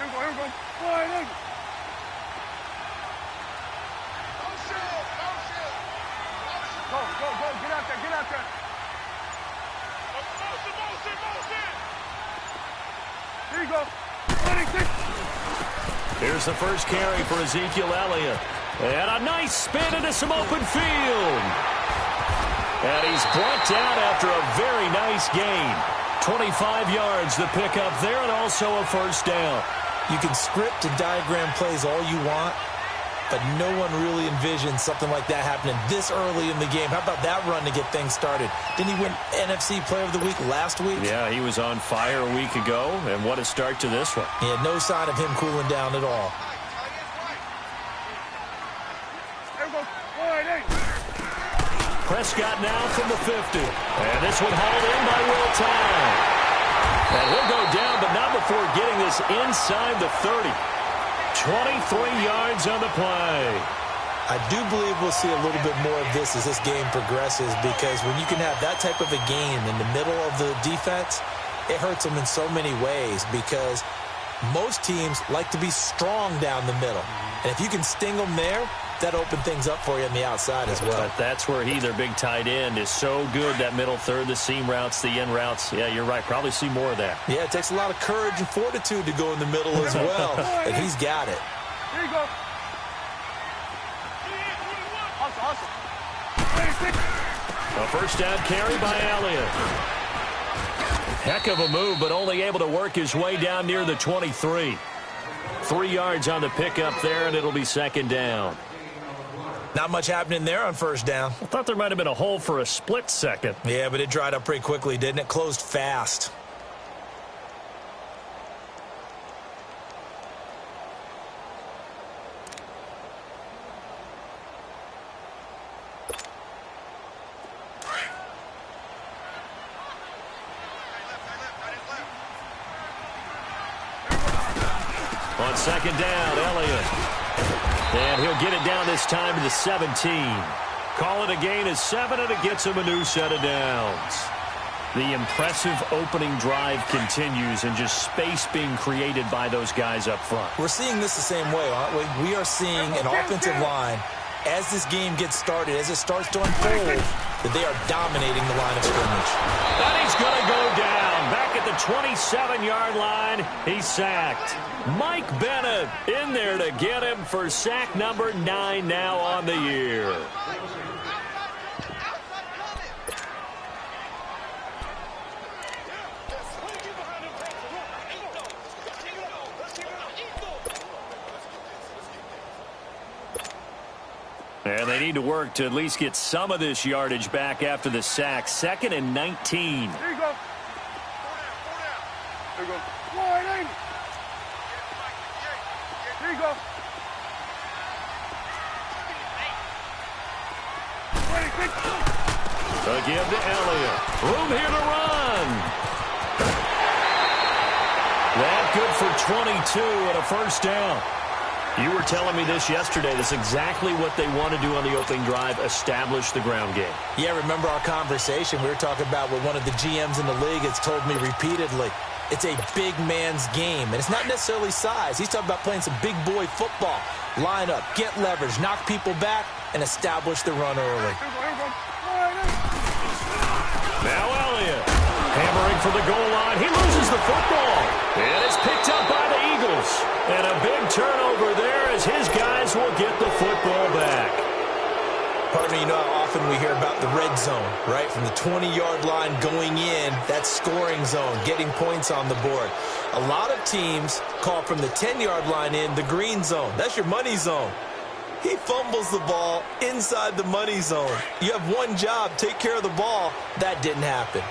Here we go. Wide in. Go. Get out there. Motion. Here you go. 26. Here's the first carry for Ezekiel Elliott. And a nice spin into some open field. And he's brought down after a very nice gain. 25 yards to pick up there, and also a first down. You can script and diagram plays all you want, but no one really envisioned something like that happening this early in the game. How about that run to get things started? Didn't he win NFC Player of the Week last week? Yeah, he was on fire a week ago, and what a start to this one. He had no sign of him cooling down at all. Prescott now from the 50. And this one hauled in by Will Tye. And he'll go down, but not before getting this inside the 30. 23 yards on the play. I do believe we'll see a little bit more of this as this game progresses, because when you can have that type of a gain in the middle of the defense, it hurts them in so many ways, because most teams like to be strong down the middle. And if you can sting them there, that open things up for you on the outside as well. But that's where their big tight end, is so good, that middle third, the seam routes, the in routes. Yeah, you're right. Probably see more of that. Yeah, it takes a lot of courage and fortitude to go in the middle as well, and he's got it. Here you go. A first down carry by Elliott. Heck of a move, but only able to work his way down near the 23. 3 yards on the pickup there, and it'll be second down. Not much happening there on first down. I thought there might have been a hole for a split second. Yeah, but it dried up pretty quickly, didn't it? Closed fast. On second down, Elliott. And he'll get it down this time to the 17. Call it a gain of 7, and it gets him a new set of downs. The impressive opening drive continues, and just space being created by those guys up front. We're seeing this the same way, aren't we? We are seeing an offensive line, as this game gets started, as it starts to unfold, that they are dominating the line of scrimmage. And he's going to go down. Back at the 27-yard line, he's sacked. Mike Bennett in there to get him for sack number 9 now on the year. And they need to work to at least get some of this yardage back after the sack. 2nd and 19. Here you go. Here you go. Wide in. Here you go. 26. To give to Elliott. Room here to run. That good for 22 and a first down. You were telling me this yesterday. That's exactly what they want to do on the opening drive, establish the ground game. Yeah, remember our conversation? We were talking about what one of the GMs in the league has told me repeatedly. It's a big man's game, and it's not necessarily size. He's talking about playing some big boy football. Line up, get leverage, knock people back, and establish the run early. Now Elliott, hammering for the goal line. He loses the football. And it's picked up by the Eagles. And a big turnover there as his guys will get the football back. Pardon me, you know how often we hear about the red zone, right? From the 20-yard line going in, that scoring zone, getting points on the board. A lot of teams call from the 10-yard line in the green zone. That's your money zone. He fumbles the ball inside the money zone. You have one job, take care of the ball. That didn't happen.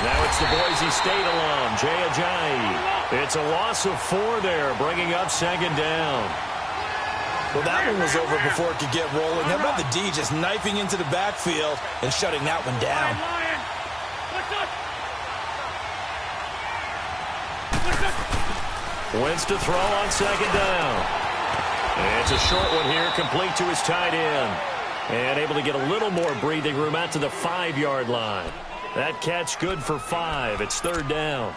Now it's the Boise State alum, Jay Ajayi. It's a loss of 4 there, bringing up second down. Well, that one was over before it could get rolling. How about the D just knifing into the backfield and shutting that one down? Wentz to throw on second down. And it's a short one here, complete to his tight end. And able to get a little more breathing room out to the 5-yard line. That catch good for 5. It's third down.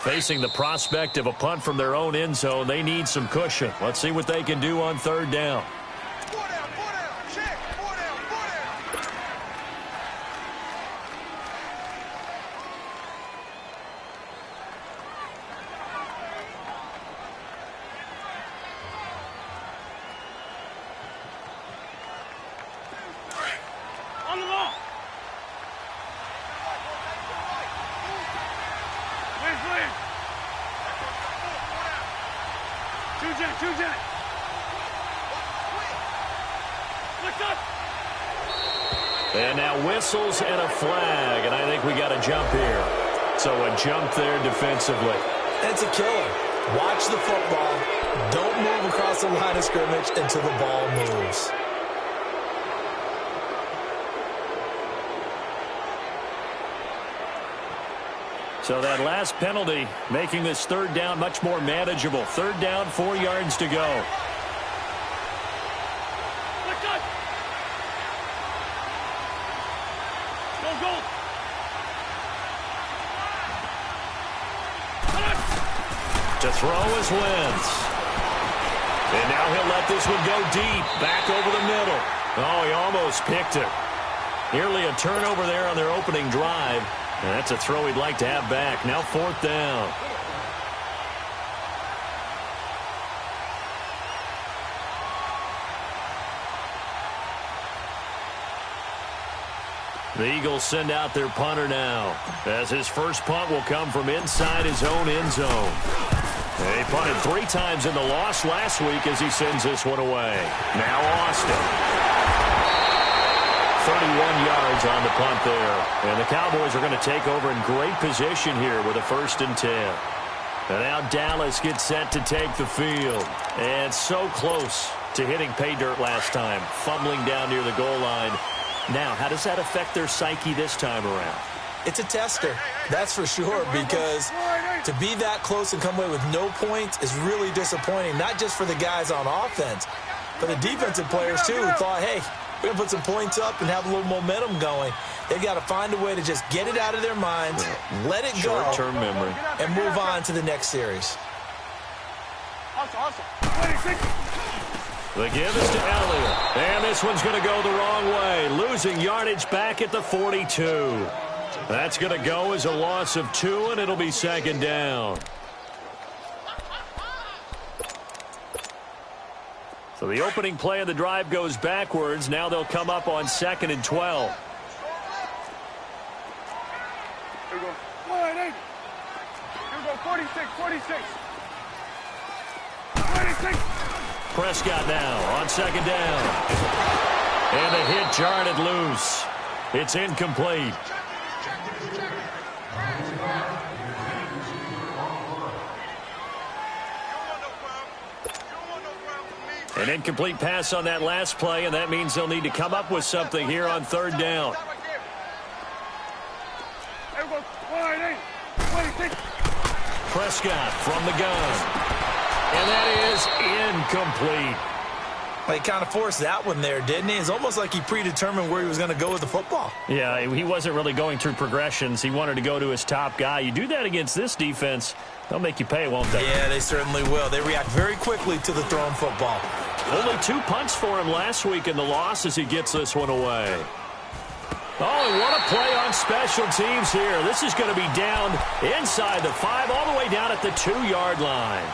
Facing the prospect of a punt from their own end zone, they need some cushion. Let's see what they can do on third down. On the ball. Choose it. Lift up. And now whistles and a flag, and I think we got a jump here. So a jump there defensively. It's a killer. Watch the football. Don't move across the line of scrimmage until the ball moves. So that last penalty making this third down much more manageable. Third down, 4 yards to go. Go. To throw is Wentz. And now he'll let this one go deep. Back over the middle. Oh, he almost picked it. Nearly a turnover there on their opening drive. And that's a throw he'd like to have back. Now fourth down. The Eagles send out their punter now, as his first punt will come from inside his own end zone. He punted 3 times in the loss last week as he sends this one away. Now Austin. 31 yards on the punt there. And the Cowboys are going to take over in great position here with a 1st and 10. And now Dallas gets set to take the field. And so close to hitting pay dirt last time, fumbling down near the goal line. Now, how does that affect their psyche this time around? It's a tester, that's for sure, because to be that close and come away with no points is really disappointing, not just for the guys on offense, but the defensive players, too, who thought, hey, we're going to put some points up and have a little momentum going. They've got to find a way to just get it out of their minds, let it go, short-term memory, and move on to the next series. Awesome. The give is to Elliott. And this one's going to go the wrong way. Losing yardage back at the 42. That's going to go as a loss of 2, and it'll be 2nd down. So the opening play of the drive goes backwards. Now they'll come up on 2nd and 12. Here we go. 1-8. Here we go. 46. 46. Prescott now on 2nd down. And the hit jarred it loose. It's incomplete. An incomplete pass on that last play, and that means they'll need to come up with something here on 3rd down. Here we go. 1-8. 26. Prescott from the gun. And that is incomplete. Well, he kind of forced that one there, didn't he? It's almost like he predetermined where he was going to go with the football. Yeah, he wasn't really going through progressions. He wanted to go to his top guy. You do that against this defense, they'll make you pay, won't they? Yeah, they certainly will. They react very quickly to the thrown football. Only 2 punts for him last week in the loss as he gets this one away. Oh, and what a play on special teams here. This is going to be down inside the 5, all the way down at the 2-yard line.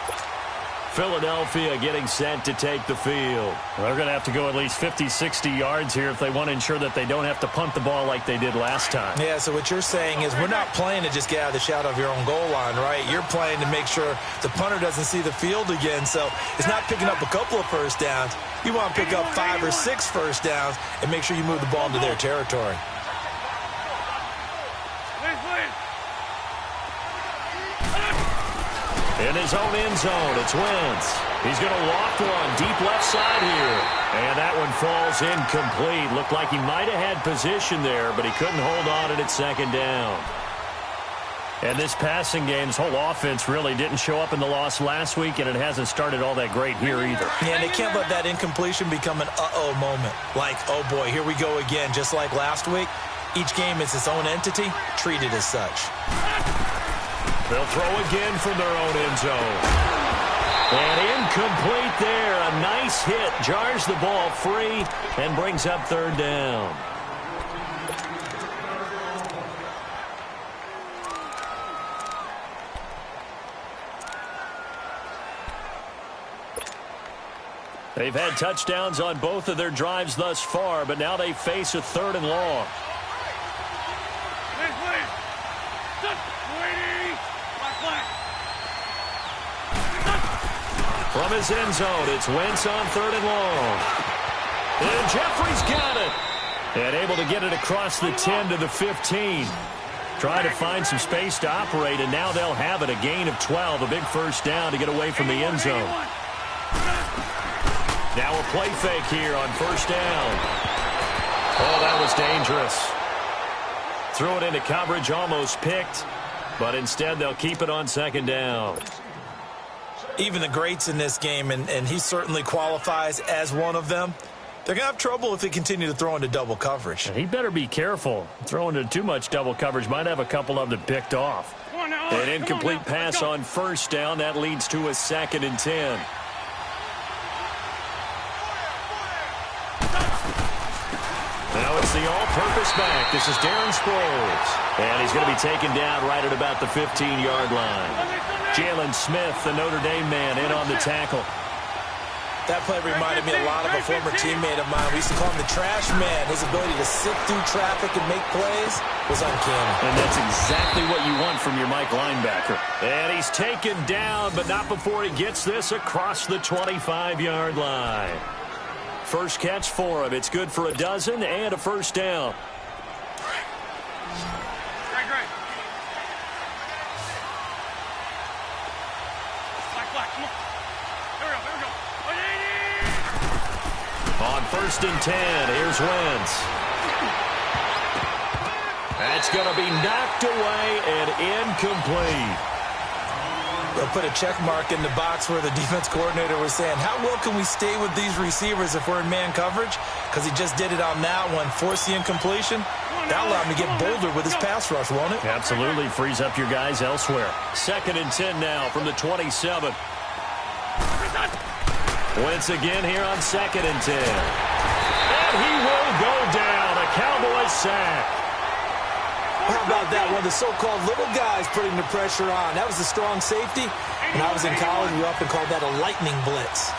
Philadelphia getting set to take the field. They're going to have to go at least 50, 60 yards here if they want to ensure that they don't have to punt the ball like they did last time. Yeah, so what you're saying is we're not playing to just get out of the shadow of your own goal line, right? You're playing to make sure the punter doesn't see the field again. So it's not picking up a couple of first downs. You want to pick up 5 or 6 first downs and make sure you move the ball into their territory. In his own end zone, it's Wentz. He's going to loft one deep left side here. And that one falls incomplete. Looked like he might have had position there, but he couldn't hold on at second down. And this passing game's whole offense really didn't show up in the loss last week, and it hasn't started all that great here either. Yeah, and they can't let that incompletion become an uh-oh moment. Like, oh boy, here we go again. Just like last week, each game is its own entity, treated as such. They'll throw again from their own end zone. And incomplete there. A nice hit. Jars the ball free and brings up third down. They've had touchdowns on both of their drives thus far, but now they face a 3rd and long. From his end zone, it's Wentz on 3rd and long. And Jeffrey's got it. And able to get it across the 10 to the 15. Trying to find some space to operate, and now they'll have it. A gain of 12, a big first down to get away from the end zone. Now a play fake here on first down. Oh, that was dangerous. Threw it into coverage, almost picked, but instead they'll keep it on second down. Even the greats in this game, and he certainly qualifies as one of them, they're going to have trouble if they continue to throw into double coverage. He better be careful. Throwing into too much double coverage might have a couple of them picked off. An incomplete pass on first down. That leads to a 2nd and 10. Now it's the all-purpose back. This is Darren Sproles. And he's going to be taken down right at about the 15-yard line. Jalen Smith, the Notre Dame man, in on the tackle. That play reminded me a lot of a former teammate of mine. We used to call him the trash man. His ability to sift through traffic and make plays was uncanny. And that's exactly what you want from your Mike linebacker. And he's taken down, but not before he gets this across the 25-yard line. First catch for him. It's good for a dozen and a first down. On 1st and 10, here's Wentz. That's going to be knocked away and incomplete. They'll put a check mark in the box where the defense coordinator was saying, how well can we stay with these receivers if we're in man coverage? Because he just did it on that one, forced the incompletion. That'll allow him to get bolder with his pass rush, won't it? Absolutely. Frees up your guys elsewhere. 2nd and 10 now from the 27. Wentz again here on 2nd and 10. And he will go down. A Cowboys sack. How about that? One of the so-called little guys putting the pressure on. That was a strong safety. When I was in college, we often called that a lightning blitz.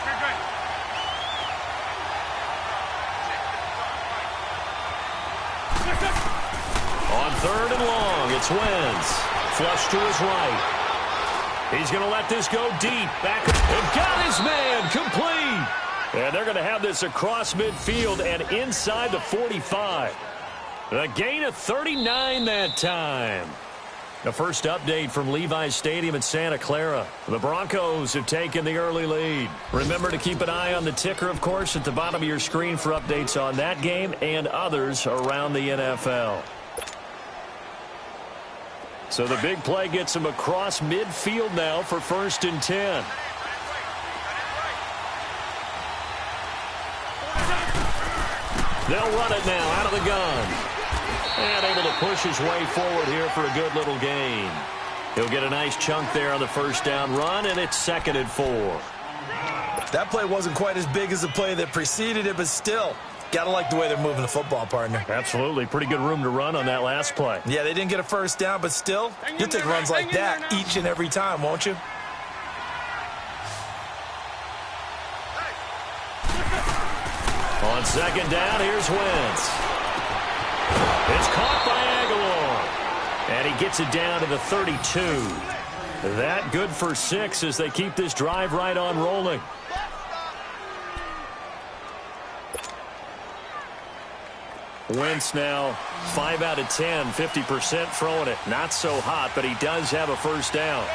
On 3rd and long, it's Wentz. Flush to his right. He's going to let this go deep. Back and got his man complete. And they're going to have this across midfield and inside the 45. A gain of 39 that time. The first update from Levi's Stadium in Santa Clara. The Broncos have taken the early lead. Remember to keep an eye on the ticker, of course, at the bottom of your screen for updates on that game and others around the NFL. So the big play gets him across midfield now for 1st and 10. They'll run it now out of the gun. And able to push his way forward here for a good little gain. He'll get a nice chunk there on the first down run, and it's 2nd and 4. That play wasn't quite as big as the play that preceded it, but still, got to like the way they're moving the football, partner. Absolutely. Pretty good room to run on that last play. Yeah, they didn't get a first down, but still, you'll take runs like that each and every time, won't you? On 2nd down, here's Wentz. It's caught by Aguilar. And he gets it down to the 32. That good for 6 as they keep this drive right on rolling. Wentz now 5 out of 10, 50% throwing it. Not so hot, but he does have a first down.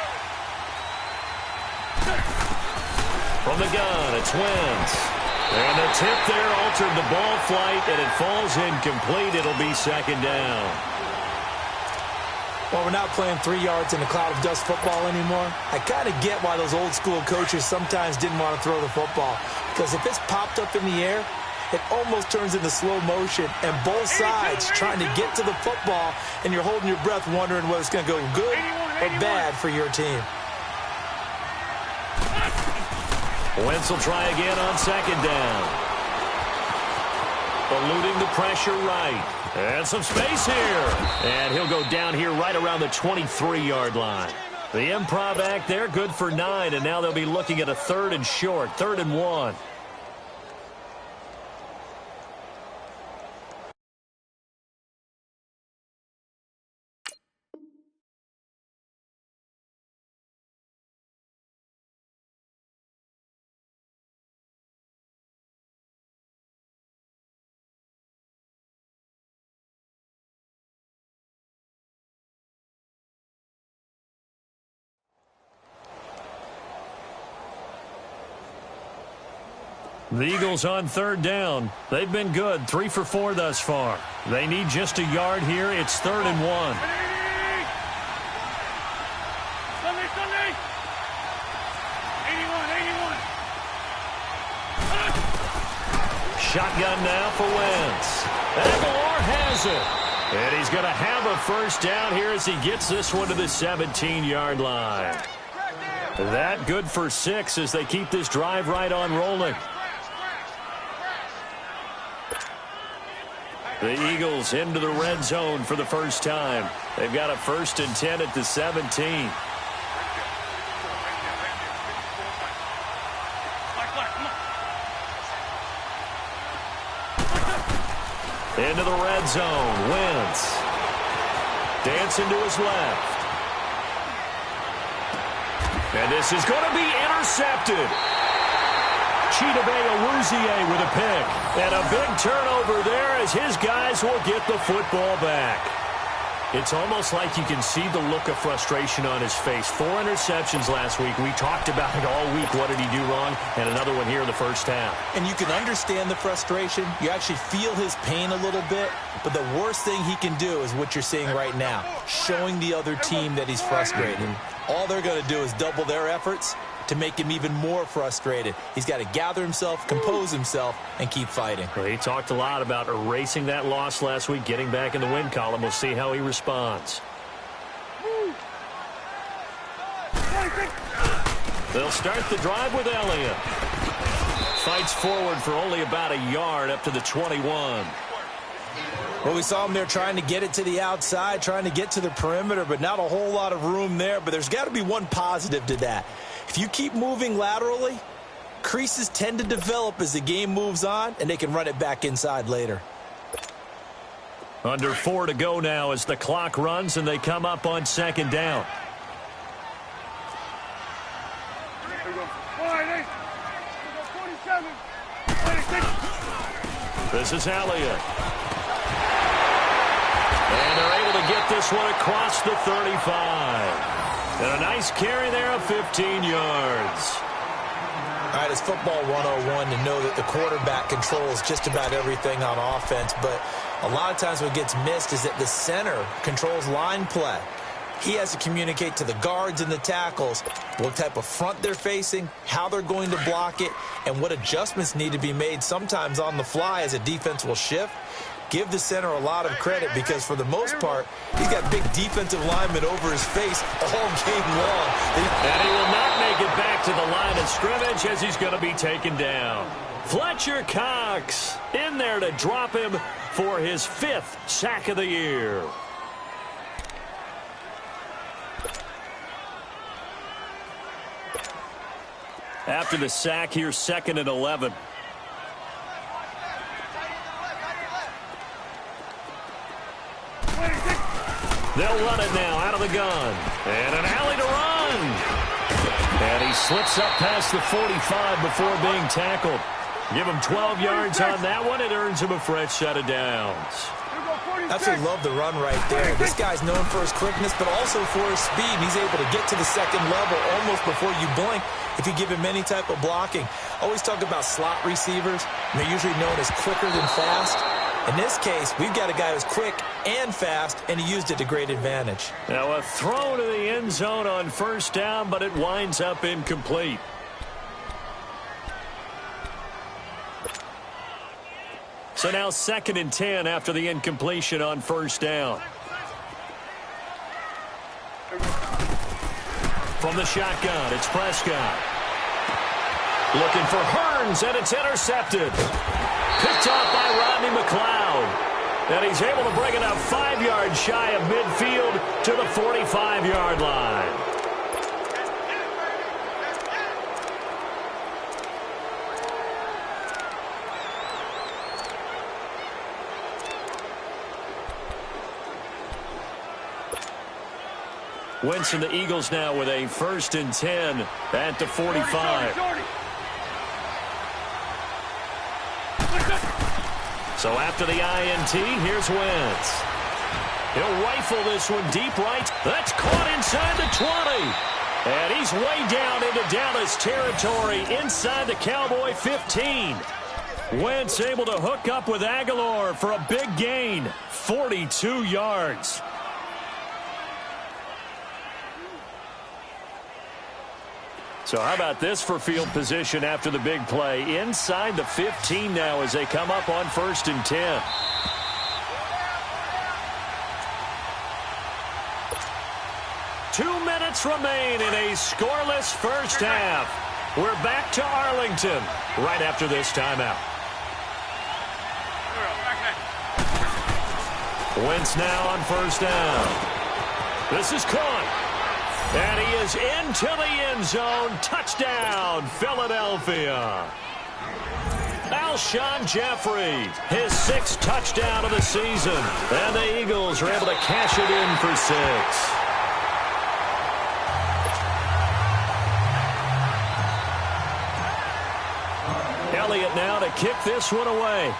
From the gun, it's Wentz. And the tip there altered the ball flight, and it falls incomplete. It'll be second down. Well, we're not playing 3 yards in a cloud of dust football anymore. I kind of get why those old school coaches sometimes didn't want to throw the football. Because if it's popped up in the air, it almost turns into slow motion. And both sides trying to get to the football, and you're holding your breath wondering whether it's going to go good or bad for your team. Wentz will try again on second down. Eluding the pressure right. And some space here. And he'll go down here right around the 23-yard line. The improv act there, good for 9, and now they'll be looking at a 3rd and short, 3rd and 1. The Eagles on 3rd down. They've been good, 3 for 4 thus far. They need just a yard here. It's 3rd and 1. Sunday. 81. Shotgun now for Wentz. Aguilar has it. And he's going to have a first down here as he gets this one to the 17-yard line. That good for 6 as they keep this drive right on rolling. The Eagles into the red zone for the first time. They've got a 1st and 10 at the 17. Into the red zone. Wentz. Dancing to his left. And this is going to be intercepted. Chidobe with a pick. And a big turnover there as his guys will get the football back. It's almost like you can see the look of frustration on his face. 4 interceptions last week. We talked about it all week. What did he do wrong? And another one here in the first half. And you can understand the frustration. You actually feel his pain a little bit. But the worst thing he can do is what you're seeing right now, showing the other team that he's frustrated. All they're going to do is double their efforts to make him even more frustrated. He's got to gather himself, compose himself, and keep fighting. Well, he talked a lot about erasing that loss last week, getting back in the win column. We'll see how he responds. They'll start the drive with Elliott. Fights forward for only about a yard up to the 21. Well, we saw him there trying to get it to the outside, trying to get to the perimeter, but not a whole lot of room there. But there's got to be one positive to that. If you keep moving laterally, creases tend to develop as the game moves on, and they can run it back inside later. Under 4 to go now as the clock runs, and they come up on second down. This is Elliott. And they're able to get this one across the 35. And a nice carry there of 15 yards. All right, it's football 101 to know that the quarterback controls just about everything on offense, but a lot of times what gets missed is that the center controls line play. He has to communicate to the guards and the tackles what type of front they're facing, how they're going to block it, and what adjustments need to be made sometimes on the fly as a defense will shift. Give the center a lot of credit because, for the most part, he's got big defensive linemen over his face all game long. And he will not make it back to the line of scrimmage as he's going to be taken down. Fletcher Cox in there to drop him for his 5th sack of the year. After the sack, here's 2nd and 11. They'll run it now out of the gun. And an alley to run. And he slips up past the 45 before being tackled. Give him 12 yards on that one. It earns him a fresh set of downs. Absolutely love the run right there. This guy's known for his quickness, but also for his speed. He's able to get to the second level almost before you blink if you give him any type of blocking. Always talk about slot receivers. They're usually known as quicker than fast. In this case, we've got a guy who's quick and fast, and he used it to great advantage. Now a throw to the end zone on first down, but it winds up incomplete. So now 2nd and 10 after the incompletion on first down. From the shotgun, it's Prescott. Looking for Hearns, and it's intercepted. Picked off by Rodney McLeod. And he's able to bring it up 5 yards shy of midfield to the 45-yard line. Wentz and the Eagles now with a 1st and 10 at the 45. So after the INT, here's Wentz. He'll rifle this one deep right. That's caught inside the 20. And he's way down into Dallas territory inside the Cowboy 15. Wentz able to hook up with Aguilar for a big gain, 42 yards. So how about this for field position after the big play? Inside the 15 now as they come up on 1st and 10. Two minutes remain in a scoreless first half. We're back to Arlington right after this timeout. Wentz now on first down. This is caught. And he is into the end zone. Touchdown, Philadelphia. Alshon Jeffrey, his 6th touchdown of the season. And the Eagles are able to cash it in for 6. Elliott now to kick this one away.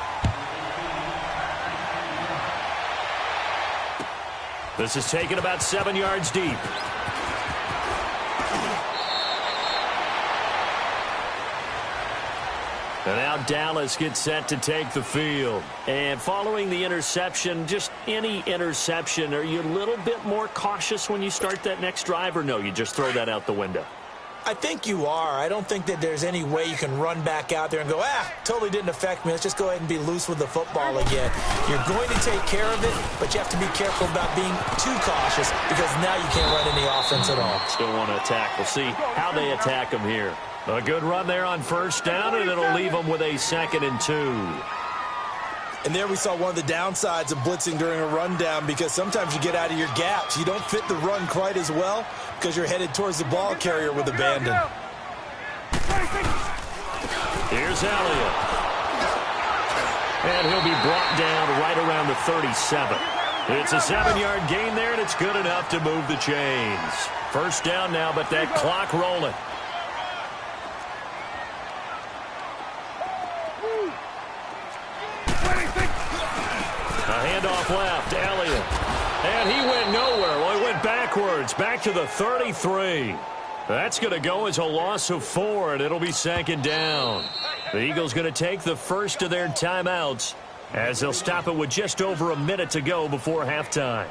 This is taken about 7 yards deep. And now Dallas gets set to take the field. And following the interception, just any interception, are you a little bit more cautious when you start that next drive, or no, you just throw that out the window? I think you are. I don't think that there's any way you can run back out there and go, totally didn't affect me. Let's just go ahead and be loose with the football again. You're going to take care of it, but you have to be careful about being too cautious because now you can't run any offense at all. Still want to attack. We'll see how they attack them here. A good run there on first down, and it'll leave them with a 2nd and 2. And there we saw one of the downsides of blitzing during a rundown because sometimes you get out of your gaps. You don't fit the run quite as well because you're headed towards the ball carrier with abandon. Here's Elliott. And he'll be brought down right around the 37. It's a 7-yard gain there, and it's good enough to move the chains. First down now, but that clock rolling. A handoff left, Elliott. And he went nowhere. Well, he went backwards, back to the 33. That's going to go as a loss of 4, and it'll be 2nd down. The Eagles going to take the first of their timeouts as they'll stop it with just over a minute to go before halftime.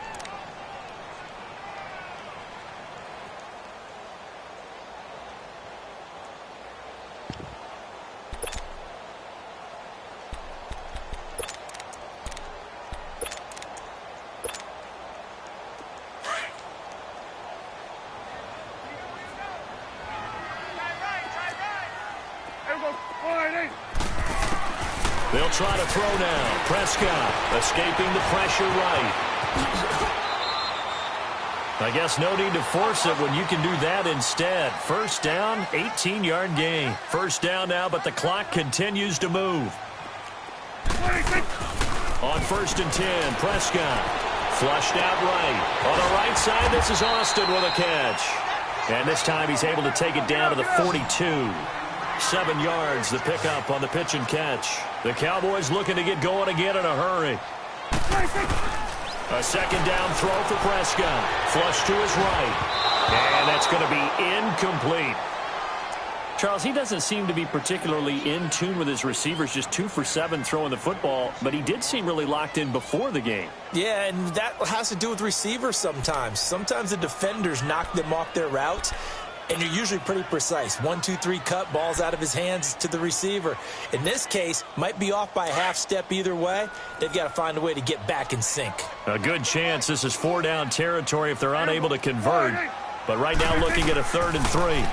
They'll try to throw now. Prescott escaping the pressure right. I guess no need to force it when you can do that instead. First down, 18-yard gain. First down now, but the clock continues to move. On 1st and 10, Prescott flushed out right. On the right side, this is Austin with a catch. And this time he's able to take it down to the 42. 7 yards, the pickup on the pitch and catch. The Cowboys looking to get going again in a hurry. A second down throw for Prescott. Flush to his right. And that's going to be incomplete. Charles, he doesn't seem to be particularly in tune with his receivers, just 2 for 7 throwing the football, but he did seem really locked in before the game. Yeah, and that has to do with receivers sometimes. Sometimes the defenders knock them off their routes, and you're usually pretty precise. 1, 2, 3 cut, balls out of his hands to the receiver. In this case, might be off by a half step either way. They've got to find a way to get back in sync. A good chance this is 4-down territory if they're unable to convert. But right now looking at a 3rd and 3.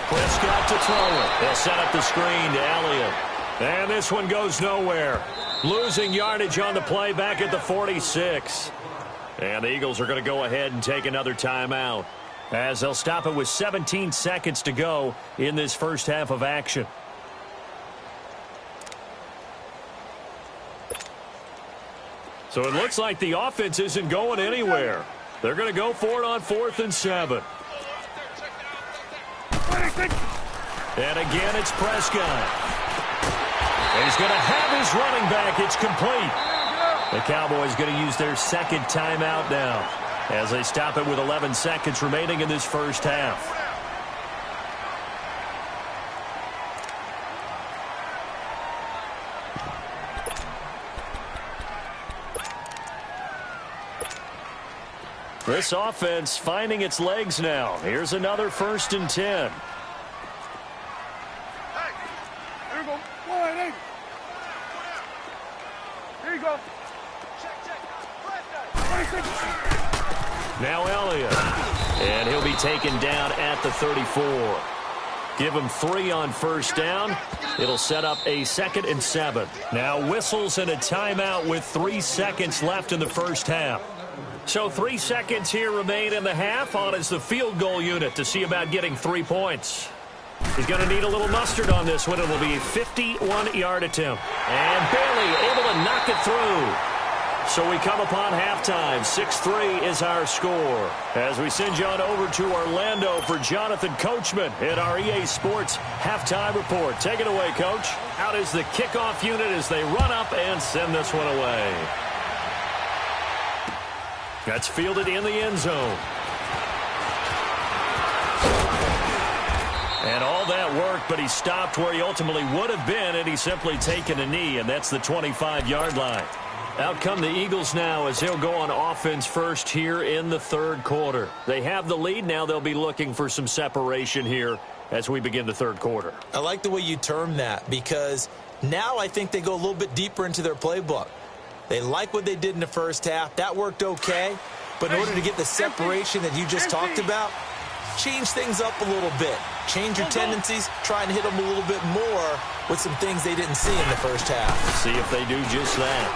Prescott to throw it. They'll set up the screen to Elliott. And this one goes nowhere. Losing yardage on the play back at the 46. And the Eagles are going to go ahead and take another timeout, as they'll stop it with 17 seconds to go in this first half of action. So it looks like the offense isn't going anywhere. They're going to go for it on 4th and 7. And again, it's Prescott. And he's going to have his running back. It's complete. The Cowboys going to use their second timeout now, as they stop it with 11 seconds remaining in this first half. This offense finding its legs now. Here's another 1st and 10. Hey, here we go. 180. Here you go. Check. Now Elliott. And he'll be taken down at the 34. Give him 3 on 1st down. It'll set up a 2nd and 7. Now whistles and a timeout with 3 seconds left in the first half. So 3 seconds here remain in the half. On is the field goal unit to see about getting 3 points. He's going to need a little mustard on this one. It'll be a 51-yard attempt. And barely able to knock it through. So we come upon halftime. 6-3 is our score. As we send you on over to Orlando for Jonathan Coachman in our EA Sports Halftime Report. Take it away, Coach. Out is the kickoff unit as they run up and send this one away. That's fielded in the end zone. And all that work, but he stopped where he ultimately would have been, and he's simply taken a knee, and that's the 25-yard line. Out come the Eagles now as they'll go on offense first here in the 3rd quarter. They have the lead. Now they'll be looking for some separation here as we begin the 3rd quarter. I like the way you term that, because now I think they go a little bit deeper into their playbook. They like what they did in the first half. That worked okay. But in order to get the separation that you just talked about, change things up a little bit. Change your tendencies. Try and hit them a little bit more with some things they didn't see in the first half. See if they do just that.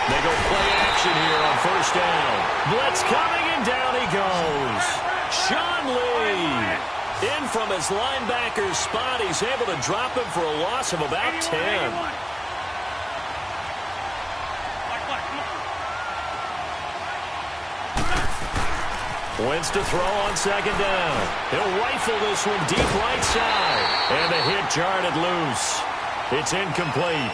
They go play action here on 1st down. Blitz coming, and down he goes. Sean Lee. In from his linebacker's spot. He's able to drop him for a loss of about 10. Wentz to throw on 2nd down. He'll rifle this one deep right side. And the hit jarred it loose. It's incomplete.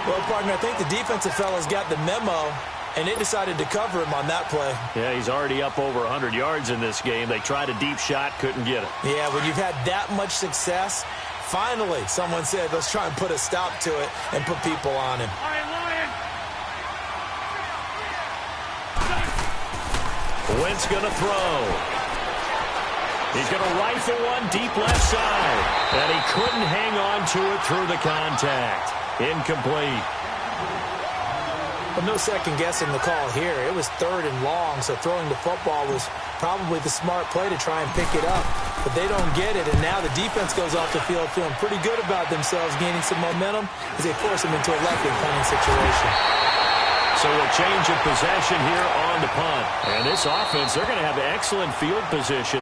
Well, partner, I think the defensive fellas got the memo, and they decided to cover him on that play. Yeah, he's already up over 100 yards in this game. They tried a deep shot, couldn't get it. Yeah, when you've had that much success, finally someone said, let's try and put a stop to it and put people on him. Wentz going to throw. He's going to rifle one deep left side. And he couldn't hang on to it through the contact. Incomplete. Well, no second guessing the call here. It was 3rd and long, so throwing the football was probably the smart play to try and pick it up. But they don't get it, and now the defense goes off the field feeling pretty good about themselves, gaining some momentum as they force them into a left-wing punting situation. So a change of possession here on the punt. And this offense, they're going to have excellent field position.